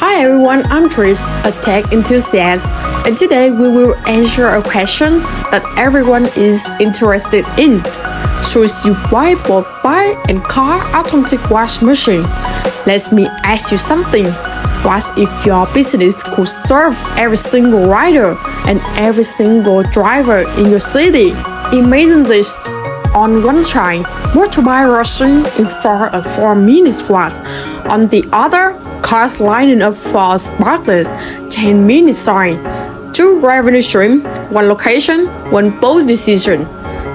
Hi everyone, I'm Trish, a tech enthusiast, and today we will answer a question that everyone is interested in. Should you buy both bike and car automatic wash machine? Let me ask you something. What if your business could serve every single rider and every single driver in your city? Imagine this. On one side, motorbike rushing in for a 4-minute walk. On the other, cars lining up for a sparkless 10-minute sign. Two revenue streams, one location, one bold decision.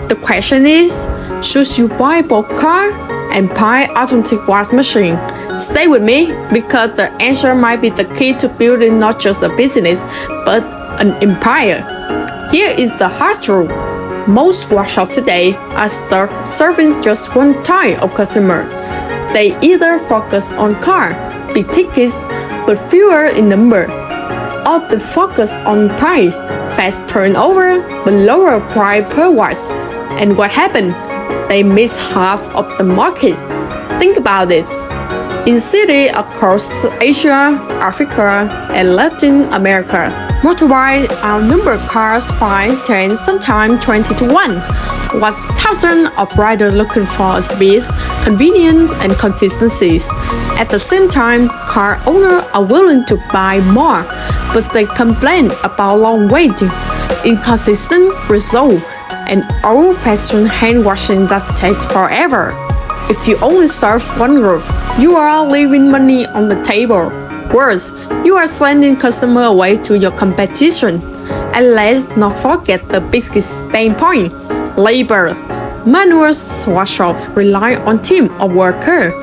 The question is, should you buy both car and buy automatic wash machine? Stay with me because the answer might be the key to building not just a business, but an empire. Here is the hard truth. Most workshops today are stuck serving just one type of customer. They either focus on car, big tickets, but fewer in number, or they focus on price, fast turnover, but lower price per watt. And what happened? They miss half of the market. Think about it. In cities across Asia, Africa, and Latin America, motorbikes outnumber cars 5, 10, sometimes 20 to 1. With thousands of riders looking for speed, convenience, and consistency. At the same time, car owners are willing to buy more, but they complain about long waiting, inconsistent results, and old-fashioned hand washing that takes forever. If you only serve one group, you are leaving money on the table. Worse, you are sending customers away to your competition. And let's not forget the biggest pain point: labor. Manual workshops rely on team of workers.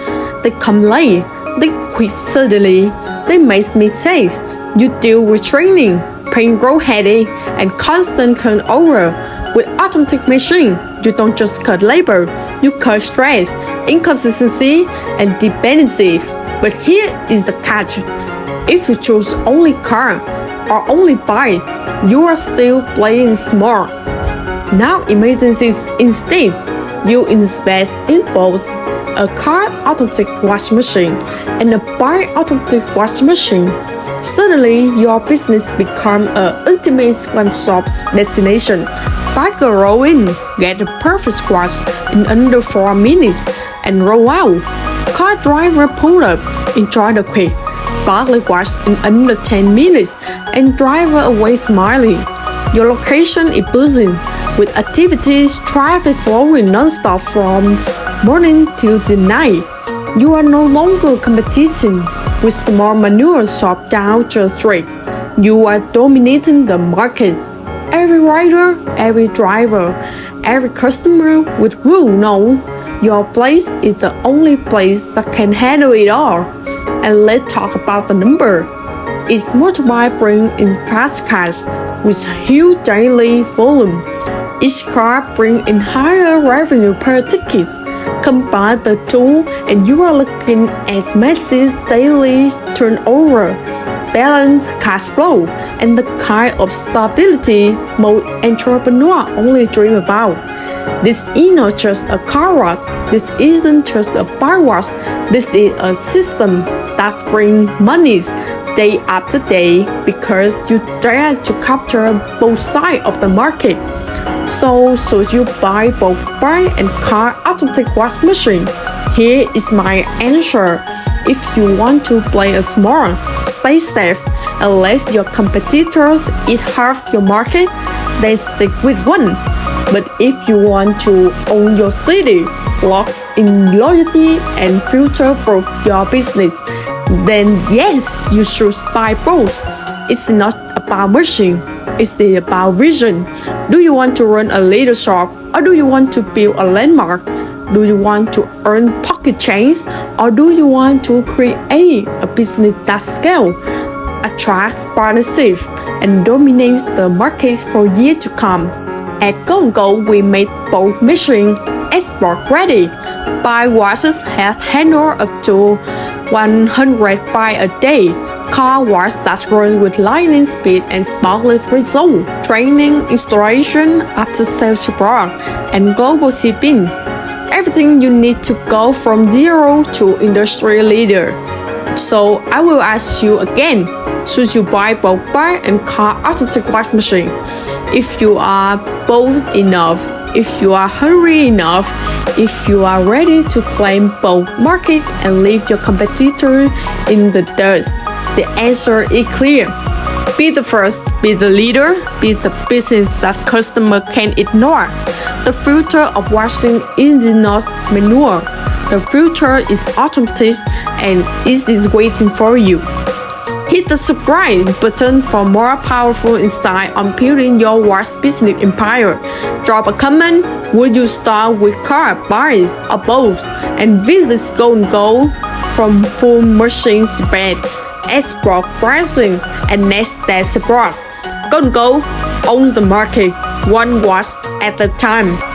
They come late, they quit suddenly, they make mistakes. You deal with training, painful headache, and constant turnover. With automatic machine, you don't just cut labor, you cut stress, inconsistency, and dependency. But here is the catch. If you choose only car or only bike, you are still playing small. Now imagine this instead. You invest in both a car automatic wash machine and a bike automatic wash machine. Suddenly, your business becomes an ultimate one-stop destination. Biker roll in, get a perfect wash in under 4 minutes, and roll out. Car driver pull up, enjoy the quick, sparkly wash in under 10 minutes, and driver away smiling. Your location is buzzing, with activities, traffic flowing non-stop from morning till the night. You are no longer competing with small manual shop down your street. You are dominating the market. Every rider, every driver, every customer will know your place is the only place that can handle it all. And let's talk about the number. Each motorbike brings in fast cash with huge daily volume. Each car brings in higher revenue per ticket. Combine the two and you are looking at massive daily turnover, balanced cash flow, and the kind of stability most entrepreneurs only dream about. This is not just a car wash. This isn't just a bike wash. This is a system that brings money day after day because you dare to capture both sides of the market. So should you buy both bike and car automatic wash machine? Here is my answer. If you want to play a small, stay safe, and let your competitors eat half your market, then stick with one. But if you want to own your city, lock in loyalty, and future-proof your business, then yes, you should buy both. It's not about machine, it's about vision. Do you want to run a little shop, or do you want to build a landmark? Do you want to earn pocket change, or do you want to create a business that scales, attracts partnerships, and dominates the market for years to come? At Go&Go, we made both machines export ready. Bike washes have handled up to 100 bikes a day. Car wash that run with lightning speed and sparkly result. Training, installation, after-sales support, and global shipping. Everything you need to go from zero to industry leader. So I will ask you again, should you buy both bike and car automatic wash machine? If you are bold enough, if you are hungry enough, if you are ready to claim both market and leave your competitor in the dust, the answer is clear. Be the first, be the leader, be the business that customer can ignore. The future of washing is not manual. The future is automatic and it is waiting for you. Hit the subscribe button for more powerful insight on building your wash business empire. Drop a comment. Would you start with car, bike, or both? And visit Go&Go from full machine spread, export pricing, and next day support. Go&Go owns the market, one wash at a time.